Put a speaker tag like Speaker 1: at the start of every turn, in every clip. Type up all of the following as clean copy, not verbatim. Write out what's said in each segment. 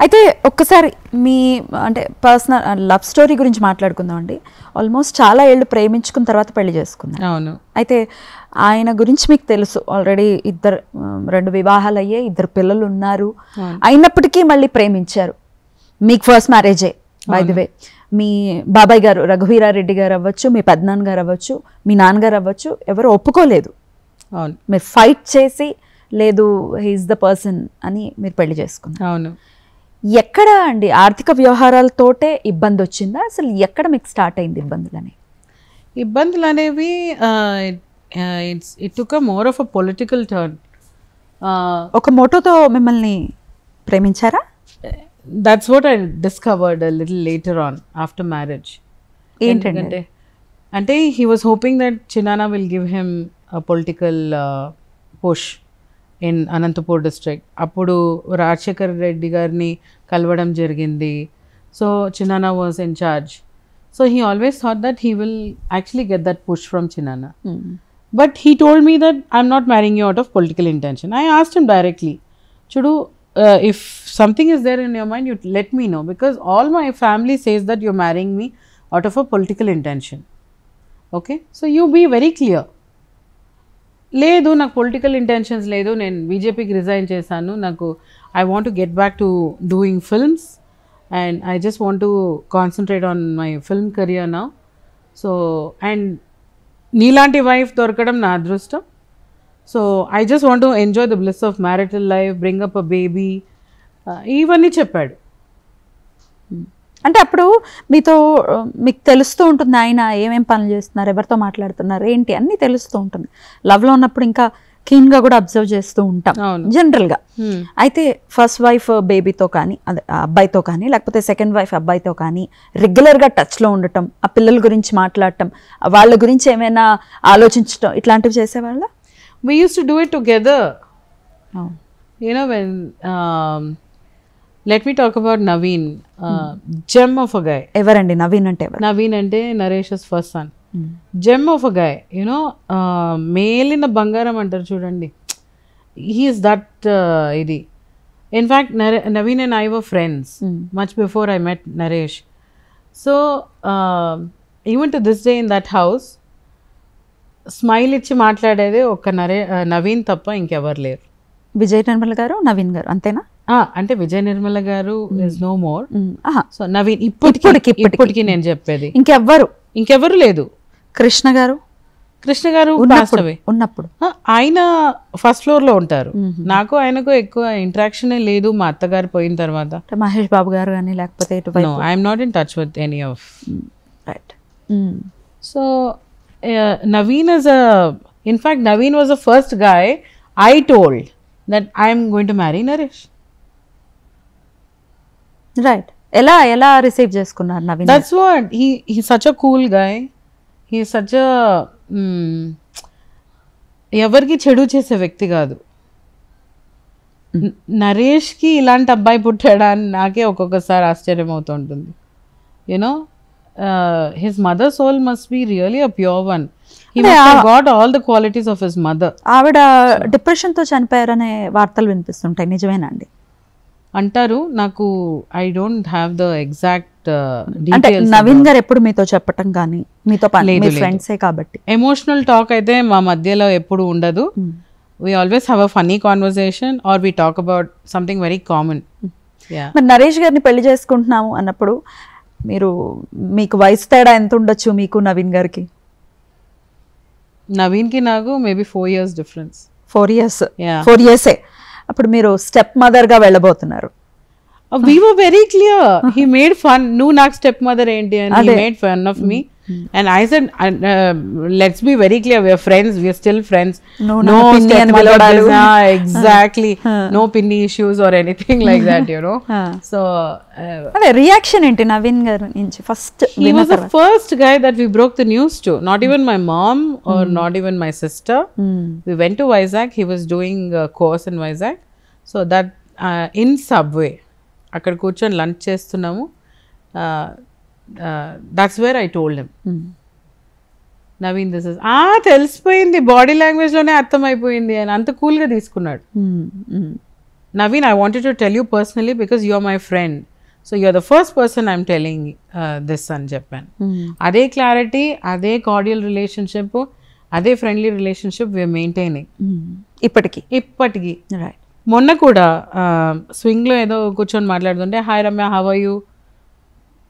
Speaker 1: అయితే ఒక్కసారి మీ అంటే పర్సనల్ లవ్ స్టోరీ గురించి మాట్లాడుకుందాం అండి. ఆల్మోస్ట్ చాలా ఏళ్ళు ప్రేమించుకున్న తర్వాత పెళ్లి చేసుకున్నారు.
Speaker 2: అవును.
Speaker 1: అయితే ఆయన గురించి మీకు తెలుసు ఆల్రెడీ, 2 వివాహాలు అయ్యాయి, 2 పిల్లలు ఉన్నారు. అయినప్పటికీ మళ్ళీ ప్రేమించారు. మీకు ఫస్ట్ మ్యారేజే బై ది వే. మీ బాబాయ్ గారు రఘువీరారెడ్డి గారు అవ్వచ్చు, మీ పెద్దనాన్న గారు అవ్వచ్చు, మీ నాన్నగారు అవ్వచ్చు, ఎవరు ఒప్పుకోలేదు.
Speaker 2: అవును.
Speaker 1: మీరు ఫైట్ చేసి లేదు హీఈస్ ద పర్సన్ అని మీరు పెళ్లి చేసుకున్నారు.
Speaker 2: అవును.
Speaker 1: ఎక్కడ అండి ఆర్థిక వ్యవహారాలతోటే ఇబ్బంది వచ్చిందా, అసలు ఎక్కడ మీకు స్టార్ట్ అయింది
Speaker 2: ఇబ్బందులు అనేవి? It took more of a political turn.
Speaker 1: ఒక మోటోతో మిమ్మల్ని ప్రేమించారా?
Speaker 2: That's what I discovered little later on after marriage.
Speaker 1: ఏంటంటే
Speaker 2: అంటే he was hoping that chinnana will give him political push in Anantapur district. అప్పుడు రాజశేఖర్ రెడ్డి గారిని కలవడం జరిగింది. So chinnana was in charge. So he always thought that he will actually get that push from chinnana. But he told me that I'm not మ్యారింగ్ you out of political intention. I asked him directly, చూడు, if something is there in your mind, you let me know, because all my family says that you're marrying me out of a political intention. Okay, so you be very clear. లేదు, నాకు political intentions లేదు, నేను బీజేపీకి resign చేశాను, నాకు I want to get back to doing films and I just want to concentrate on my film career now. So and నీలాంటి wife దొరకడం నా అదృష్టం. So I just want to enjoy the bliss of marital life, bring up a baby, ఇవన్నీ చెప్పాడు.
Speaker 1: అంటే అప్పుడు మీతో మీకు తెలుస్తూ ఉంటుంది ఆయన ఏమేం పనులు చేస్తున్నారు, ఎవరితో మాట్లాడుతున్నారు, ఏంటి అన్నీ తెలుస్తూ ఉంటుంది. లవ్లో ఉన్నప్పుడు ఇంకా కీన్గా కూడా అబ్జర్వ్ చేస్తూ ఉంటాం జనరల్గా. అయితే ఫస్ట్ వైఫ్ బేబీతో కానీ, అదే అబ్బాయితో కానీ, లేకపోతే సెకండ్ వైఫ్ అబ్బాయితో కానీ రెగ్యులర్గా టచ్లో ఉండటం, ఆ పిల్లల గురించి మాట్లాడటం, వాళ్ళ గురించి ఏమైనా ఆలోచించటం, ఇట్లాంటివి చేసేవాళ్ళ?
Speaker 2: We used to do it together. Oh. You know, when let me talk about Naveen, gem of a guy.
Speaker 1: Everandi Naveen ante evaru?
Speaker 2: Naveen ante Naresh's first son. Gem of a guy. You know, male in a bangaram antaru chudandi. He is that idi. In fact, Naveen and I were friends much before I met Naresh. So even to this day in that house, smile ఇచ్చి మాట్లాడేది ఒక నవీన్ తప్ప ఇంకెవరు లేరు.
Speaker 1: విజయ్ నిర్మల గారు, నవీన్ గారు అంతేనా?
Speaker 2: అంటే విజయ్ నిర్మల గారు is no more. So Naveen ఇప్పటికి నేను చెప్పేది ఇంకెవరు లేదు. కృష్ణ గారు
Speaker 1: ఉన్నప్పుడు
Speaker 2: ఆయన ఫస్ట్ ఫ్లోర్ లో ఉంటారు. నాకు ఆయనకు ఎక్కువ ఇంటరాక్షన్ లేదు మా అత్తగారు పోయిన తర్వాత.
Speaker 1: మహేష్ బాబు గారు కానీ లేకపోతే
Speaker 2: I'm not in touch with any of.
Speaker 1: Right.
Speaker 2: So Naveen in fact, Naveen was the first guy I told that I am going to marry Naresh.
Speaker 1: Right. ఎలా రిసీవ్ చేసుకున్నారు Naveen?
Speaker 2: That's what he's such a cool guy. He's such a ఎవరికి చెడు చేసే వ్యక్తి కాదు. నరేష్కి ఇలాంటి అబ్బాయి పుట్టాడా అని నాకే ఒక్కొక్కసారి ఆశ్చర్యం అవుతుంటుంది. You know, his mother's soul must be really a pure one. He must have got all the qualities of his mother.
Speaker 1: ఆవిడ డిప్రెషన్ తో చనిపోయారనే వార్తలు వినిపిస్తుంటాయి, నిజమేనా అండి?
Speaker 2: అంటారు. నాకు I don't have the exact
Speaker 1: అంటే నవీన్ గారు ఎప్పుడు మీతో చెప్పటం కానీ, మీతో ఫ్రెండ్సే కాబట్టి
Speaker 2: ఎమోషనల్ టాక్ అయితే మా మధ్యలో ఎప్పుడు ఉండదు. We always have a funny conversation or we talk about something very common.
Speaker 1: మరి నరేష్ గారిని పెళ్లి చేసుకుంటున్నాము అన్నప్పుడు మీకు వయసు తేడా ఎంత ఉండొచ్చు మీకు నవీన్ గారికి?
Speaker 2: నవీన్కి నాకు maybe 4 years difference.
Speaker 1: 4 years? 4 years. అప్పుడు మీరు step మదర్గా వెళ్ళబోతున్నారు.
Speaker 2: We were very clear. He made fun. నువ్వు నాకు స్టెప్ మదర్ ఏంటి అని he made fun of me. And I said, let's be very clear, we are friends, we are still friends.
Speaker 1: No stepmother.
Speaker 2: Exactly. No pinny issues or anything like that, you know. So
Speaker 1: reaction enti Naveen garu nunchi first?
Speaker 2: He was the first guy that we broke the news to. Not even my mom or not even my sister. We went to Vizag. He was doing a course in Vizag. So that in subway అక్కడ కూర్చొని lunch చేస్తున్నాము. That's where I told him. Naveen, this is తెలిసిపోయింది, body language లోనే అర్థమైపోయింది అని అంత cool గా తీసుకున్నాడు. Naveen, I wanted to tell you personally because you are my friend. So you're the first person I'm telling this అని చెప్పాను. అదే క్లారిటీ, అదే కార్డియల్ రిలేషన్షిప్, అదే ఫ్రెండ్లీ రిలేషన్షిప్ వీఆర్ మెయింటైనింగ్ ఇప్పటికి.
Speaker 1: రైట్.
Speaker 2: మొన్న కూడా స్వింగ్లో ఏదో కూర్చొని మాట్లాడుతుంటే hi Ramya, how are you,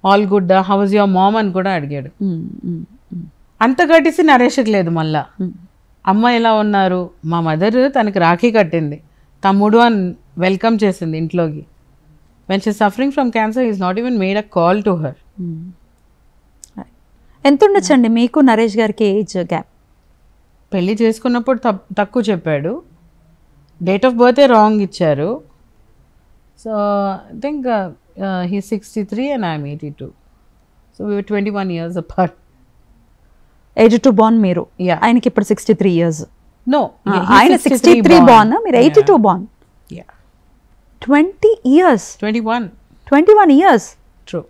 Speaker 2: all good, how was your mom అని కూడా అడిగాడు. అంత కట్టేసి నరేష్కి లేదు. మళ్ళా అమ్మ ఎలా ఉన్నారు, మా మదర్ తనకి రాఖీ కట్టింది, తమ్ముడు అని వెల్కమ్ చేసింది ఇంట్లోకి. When she suffering from cancer is not even made a call to her.
Speaker 1: ఎంత ఉండొచ్చండి మీకు నరేష్ గారికి ఏజ్ గ్యాప్?
Speaker 2: పెళ్ళి చేసుకున్నప్పుడు తక్కువ చెప్పాడు, డేట్ ఆఫ్ బర్తే రాంగ్ ఇచ్చారు. So I think he 63 and I'm 82. So we were 21 years apart.
Speaker 1: 82 born మీరు, ఆయనకి ఇప్పుడు 63 years.
Speaker 2: No,
Speaker 1: ఆయన 63 born, మీరు 82 born.
Speaker 2: Yeah.
Speaker 1: 20 years. 21 years.
Speaker 2: True.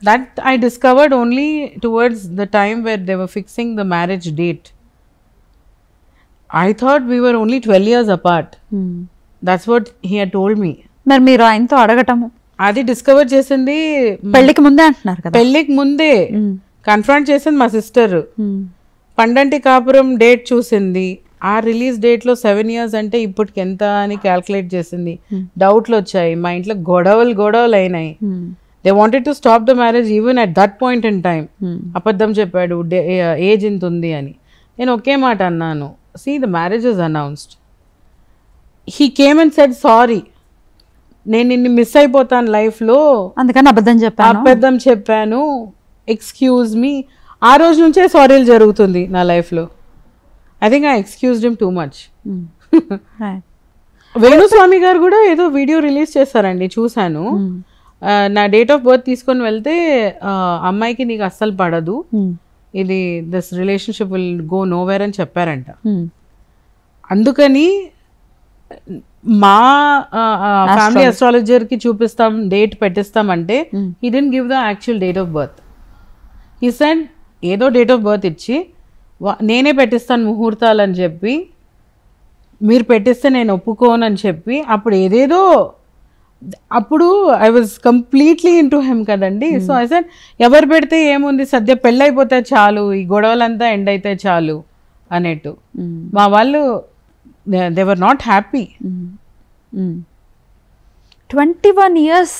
Speaker 2: That I discovered only towards the time where they were fixing the marriage date. I thought we were only 12 years apart. That's what he had told me.
Speaker 1: మరి మీరు ఆయనతో అడగటము
Speaker 2: అది discover చేసింది
Speaker 1: పెళ్ళికి ముందే అంటున్నారు కదా?
Speaker 2: పెళ్ళికి ముందే కన్ఫ్రంట్ చేసింది మా సిస్టర్. పండంటి కాపురం డేట్ చూసింది, ఆ రిలీజ్ డేట్లో 7 years అంటే ఇప్పటికి ఎంత అని క్యాల్కులేట్ చేసింది. డౌట్లు వచ్చాయి, మా ఇంట్లో గొడవలు అయినాయి. They wanted to stop the marriage even at that point in time. అబద్ధం చెప్పాడు, ఏజ్ ఇంత ఉంది అని. నేను ఒకే మాట అన్నాను, see the marriage is announced. He came and said sorry, నేను నిన్ను మిస్ అయిపోతాను లైఫ్లో,
Speaker 1: అందుకని అబద్ధం
Speaker 2: చెప్పాను, ఎక్స్క్యూజ్ మీ. ఆ రోజు నుంచే సారీలు జరుగుతుంది నా లైఫ్లో. I think I excused him too much. Venu Swamy గారు కూడా ఏదో వీడియో రిలీజ్ చేస్తారండి, చూశాను. నా డేట్ ఆఫ్ బర్త్ తీసుకొని వెళ్తే అమ్మాయికి నీకు అస్సలు పడదు, ఇది this relationship will go nowhere అని చెప్పారంట. అందుకని మా ఫ్యామిలీ అస్ట్రాలజర్కి చూపిస్తాం, డేట్ పెట్టిస్తామంటే he didn't give the actual date of birth. He said ఏదో డేట్ ఆఫ్ బర్త్ ఇచ్చి నేనే పెట్టిస్తాను ముహూర్తాలు అని చెప్పి, మీరు పెట్టిస్తే నేను ఒప్పుకోను అని చెప్పి, అప్పుడు ఏదేదో, అప్పుడు I was completely in to him కదండి. సో ఐ సెడ్ ఎవరు పెడితే ఏముంది, సద్య పెళ్ళైపోతే చాలు, ఈ గొడవలంతా ఎండ్ అయితే చాలు అనేట్టు. మా వాళ్ళు they were not happy.
Speaker 1: 21 years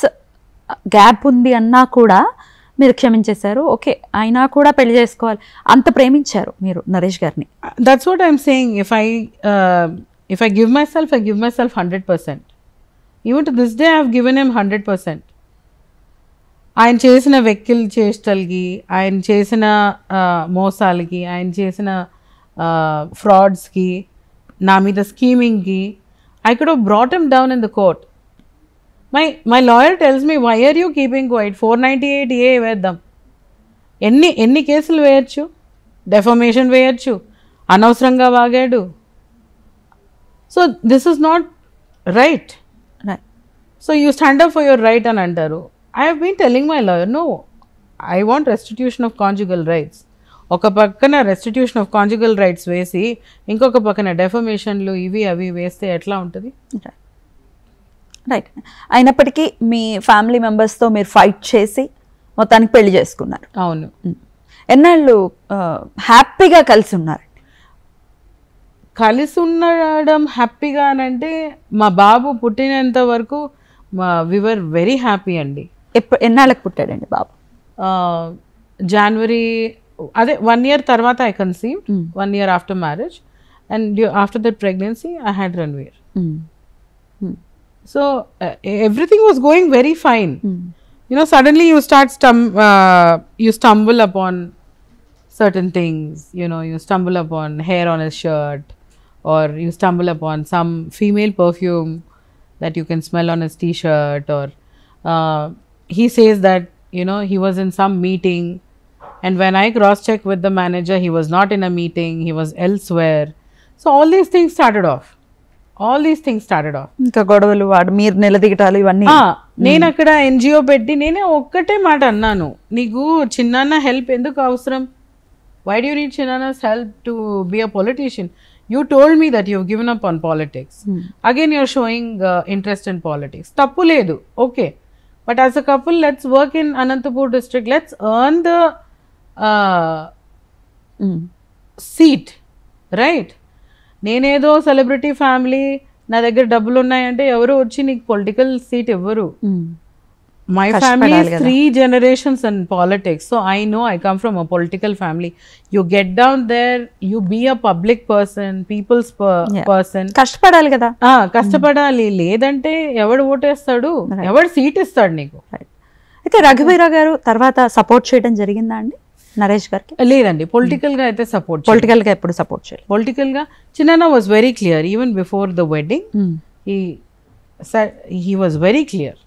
Speaker 1: gap ఉంది అన్నా కూడా మీరు క్షమించేశారు. ఓకే, అయినా కూడా పెళ్లి చేసుకోవాలి, అంత ప్రేమించారు మీరు నరేష్ గారిని.
Speaker 2: That's what I'm saying. If I give myself 100%. Even to this day I have given him 100%. ఆయన చేసిన వెక్కిల్ చేష్టలకి, ఆయన చేసిన మోసాలకి, ఆయన చేసిన ఫ్రాడ్స్కి, నా మీద స్కీమింగ్కి, I could have brought him down in the court. My lawyer tells me, why are you keeping quiet? 498A వేద్దాం. ఎన్ని కేసులు వేయచ్చు, డెఫమేషన్ వేయచ్చు, అనవసరంగా వాగాడు. So this is not right. So you stand up for your right అని అంటారు. I have been telling my lawyer, no, I want restitution of conjugal rights. ఒక పక్కన రెస్టిట్యూషన్ ఆఫ్ కాంజుగల్ రైట్స్ వేసి ఇంకొక పక్కన డెఫమేషన్లు ఇవి అవి వేస్తే ఎట్లా ఉంటుంది?
Speaker 1: రైట్. అయినప్పటికీ మీ ఫ్యామిలీ మెంబర్స్తో మీరు ఫైట్ చేసి మొత్తానికి పెళ్లి చేసుకున్నారు.
Speaker 2: అవును.
Speaker 1: ఎన్నాళ్ళు హ్యాపీగా కలిసి ఉన్నారు?
Speaker 2: కలిసి ఉండడం హ్యాపీగా అని అంటే మా బాబు పుట్టినంత వరకు వి వర్ వెరీ హ్యాపీ అండి.
Speaker 1: ఎన్నాళ్ళకి పుట్టాడండి బాబు?
Speaker 2: జనవరి, అదే 1 year తర్వాత I conceived, 1 year after marriage, and after that pregnancy I had Ranveer. So everything was going very fine. You know, suddenly you start you stumble upon certain things. You know, you stumble upon hair on his shirt, or you stumble upon some female perfume that you can smell on his t-shirt, or he says that, you know, he was in some meeting, and when I cross-checked with the manager, he was not in a meeting, he was elsewhere. So all these things started off.
Speaker 1: ఇంకా గొడవలు, వాడు మీరు నిలదీయటాలు ఇవన్నీ.
Speaker 2: నేను అక్కడ NGO పెట్టి నేనే ఒక్కటే మాట అన్నాను, నీకు చిన్నాన్న హెల్ప్ ఎందుకు అవసరం? Why do you need chinnanna's help to be a politician? You told me that you've given up on politics. Again, you're showing interest in politics. Tappu ledu. Okay. But as a couple, let's work in Anantapur district. Let's earn the seat. Right? నేనేదో celebrity family నా దగ్గర డబ్బులు ఉన్నాయంటే ఎవరు వచ్చి నీకు political seat ఇవ్వరు. My family 3 generations in politics, so I know I come from a political family. You get down there, you be a public person, people's person.
Speaker 1: కష్టపడాలి కదా.
Speaker 2: కష్టపడాలి, లేదంటే ఎవడు ఓటేస్తాడు, ఎవడు సీట్ ఇస్తాడు నీకు.
Speaker 1: అయితే రఘువీరా గారు తర్వాత సపోర్ట్ చేయడం జరిగిందా అండి నరేష్ గారికి?
Speaker 2: లేదండి, పొలిటికల్ గా అయితే సపోర్ట్,
Speaker 1: పొలిటికల్ గా ఎప్పుడు సపోర్ట్ చేయాలి.
Speaker 2: పొలిటికల్ గా చిన్న was very clear even before the wedding. he was very clear.